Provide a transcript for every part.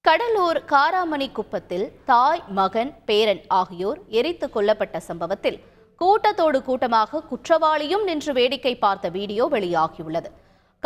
கடலூர் காராமணி குப்பத்தில் தாய், மகன், பேரன் ஆகியோர் எரித்து கொல்லப்பட்ட சம்பவத்தில் கூட்டத்தோடு கூட்டமாக குற்றவாளியும் நின்று வேடிக்கை பார்த்த வீடியோ வெளியாகியுள்ளது.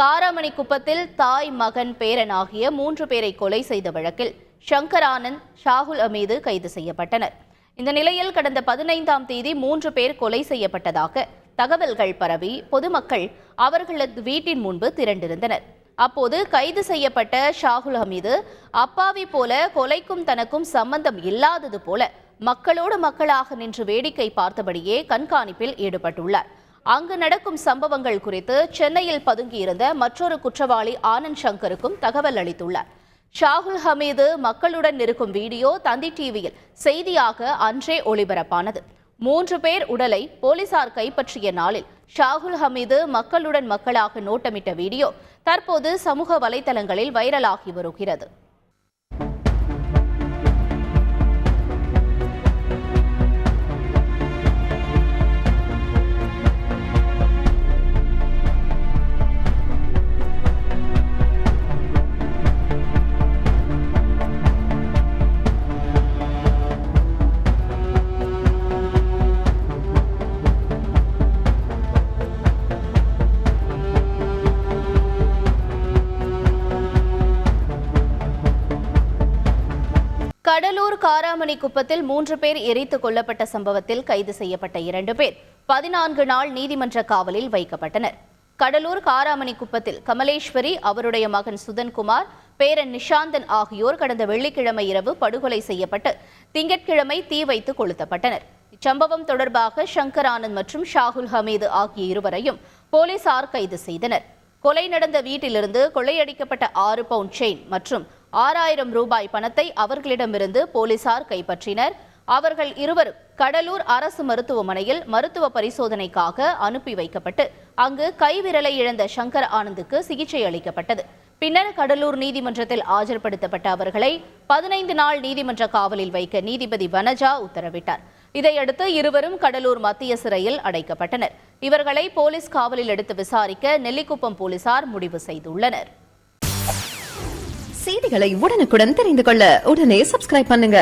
காராமணி குப்பத்தில் தாய், மகன், பேரன் ஆகிய 3 பேரை கொலை செய்த வழக்கில் சங்கர் ஆனந்த், ஷாகுல் ஹமீது கைது செய்யப்பட்டனர். இந்த நிலையில் கடந்த 15ஆம் தேதி 3 பேர் கொலை செய்யப்பட்டதாக தகவல்கள் பரவி பொதுமக்கள் அவர்களது வீட்டின் முன்பு திரண்டிருந்தனர். அப்போது கைது செய்யப்பட்ட ஷாகுல் ஹமீது அப்பாவி போல கொலைக்கும் தனக்கும் சம்பந்தம் இல்லாதது போல மக்களோடு மக்களாக நின்று வேடிக்கை பார்த்தபடியே கண்காணிப்பில் ஈடுபட்டுள்ளார். அங்கு நடக்கும் சம்பவங்கள் குறித்து சென்னையில் பதுங்கியிருந்த மற்றொரு குற்றவாளி ஆனந்த் சங்கருக்கும் தகவல் அளித்துள்ளார். ஷாகுல் ஹமீது மக்களுடன் இருக்கும் வீடியோ தந்தி டிவியில் செய்தியாக அன்றே ஒளிபரப்பானது. 3 பேர் உடலை போலீசார் கைப்பற்றிய நாளில் ஷாகுல் ஹமீது மக்களுடன் மக்களாக நோட்டமிட்ட வீடியோ தற்போது சமூக வலைதளங்களில் வைரலாகி வருகிறது. கடலூர் காராமணி குப்பத்தில் 3 பேர் எரித்து கொல்லப்பட்ட சம்பவத்தில் கைது செய்யப்பட்ட 2 பேர் 14 நாள் நீதிமன்ற காவலில் வைக்கப்பட்டனர். கடலூர் காராமணி குப்பத்தில் கமலேஸ்வரி, அவருடைய மகன் சுதன்குமார், பேரன் நிஷாந்தன் ஆகியோர் கடந்த வெள்ளிக்கிழமை இரவு படுகொலை செய்யப்பட்டு திங்கட்கிழமை தீ வைத்து கொளுத்தப்பட்டனர். இச்சம்பவம் தொடர்பாக சங்கர் ஆனந்த் மற்றும் ஷாகுல் ஹமீது ஆகிய இருவரையும் போலீசார் கைது செய்தனர். கொலை நடந்த வீட்டிலிருந்து கொள்ளையடிக்கப்பட்ட 6 பவுண்ட் செயின் மற்றும் 6000 ரூபாய் பணத்தை அவர்களிடமிருந்து போலீசார் கைப்பற்றினர். அவர்கள் இருவரும் கடலூர் அரசு மருத்துவமனையில் மருத்துவ பரிசோதனைக்காக அனுப்பி வைக்கப்பட்டு அங்கு கைவிரலை இழந்த சங்கர் ஆனந்துக்கு சிகிச்சை அளிக்கப்பட்டது. பின்னர் கடலூர் நீதிமன்றத்தில் ஆஜர்படுத்தப்பட்ட அவர்களை 15 நாள் நீதிமன்ற காவலில் வைக்க நீதிபதி வனஜா உத்தரவிட்டார். இதையடுத்து இருவரும் கடலூர் மத்திய சிறையில் அடைக்கப்பட்டனர். இவர்களை போலீஸ் காவலில் எடுத்து விசாரிக்க நெல்லிக்குப்பம் போலீசார் முடிவு செய்துள்ளனர். செய்திகளை உடனுக்குடன் தெரிந்து கொள்ள உடனே சப்ஸ்கிரைப் பண்ணுங்க.